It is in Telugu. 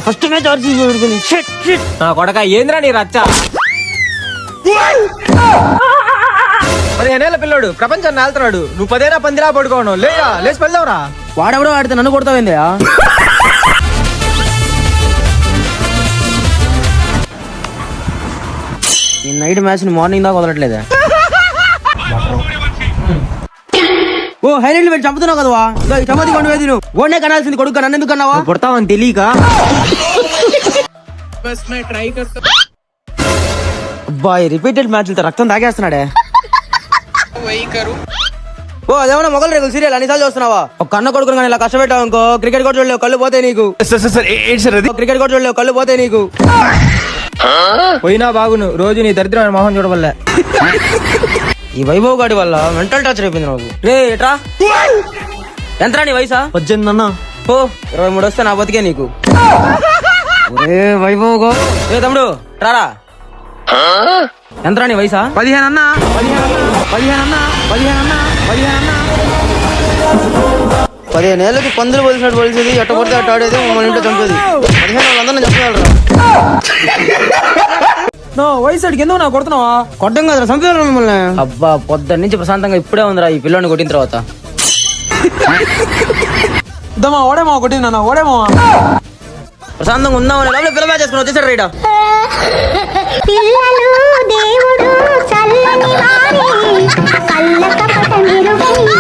ఫస్ట్ మ్యాచ్ ఆర్సీబీ ఓడిపోయింది. Shit shit. నా కొడక ఏంద్రా నీ రచ్చ? 15 ఏళ్ల పిల్లోడు ప్రపంచాన్ని ఆళ్తున్నాడు. నువ్వు 10 ఏళ్ళ పందిలా పడుకోను. లేదా లేచి వెళ్దావురా. వాడెవడో ఆడితే నన్ను కొడతావేందయా? ఈ నైట్ మ్యాచ్ ని మార్నింగ్ దాకా వదలట్లేదా? ఓ హైలైట్లు పెట్టి చంపుతున్నావు కదవా? చమతి కొండ వేది నువ్వు ఓడే కనాల్సింది కొడుకు, నన్ను ఎందుకు అన్నావా? పుడతావని తెలియక. అబ్బాయి రిపీటెడ్ మ్యాచ్లతో రక్తం తాగేస్తున్నాడే. ఓ అదేమన్నా మొగలు రేగులు సీరియల్ అన్నిసార్లు చూస్తున్నావా? ఒక కన్న కొడుకుని కానీ ఇలా కష్టపెట్టావు ఇంకో క్రికెట్ కూడా చూడలేవు, కళ్ళు పోతాయి నీకు. క్రికెట్ కూడా చూడలేవు, కళ్ళు పోతాయి నీకు. పోయినా బాగును, రోజు నీ దరిద్రమైన మొహం చూడవల్లే. ఈ వైభవ్ గాడి వల్ల మెంటల్ టార్చర్ అయిపోయింది నాకు. రే ఎట్రా ఎంతరా నీ వయసా? 18 అన్న. ఓ 23 వస్తే నా బతికే నీకు. ఏ వైభవ్ గో ఏ తమ్ముడు రారా. ఎంతరా నీ వయసా? 15 అన్న. 15 ఏళ్ళకి పందులు పోలిసినట్టు పోలిసేది, ఎట్ట కొడితే అట్ట ఆడేది, మమ్మల్ని ఇంట్లో చంపేది. 15 వాళ్ళందరినీ చెప్పగలరా? వయసు అడిగి ఎందుకు నా కొడుతున్నావా? కొట్టం కదరా, చంపేవాళ్ళు మిమ్మల్ని. అబ్బా పొద్దున్న నుంచి ప్రశాంతంగా ఇప్పుడే ఉందిరా ఈ పిల్లని కొట్టిన తర్వాత. ఓడేమో కొట్టిందన్నా, ఓడేమో ప్రశాంతంగా ఉందామని లోపల పిల్ల మ్యాచ్ చేసుకుని వచ్చేసాడు రైడా. పిల్లలు దేవుడు చల్లని వారి కళ్ళ కపట నిరుగని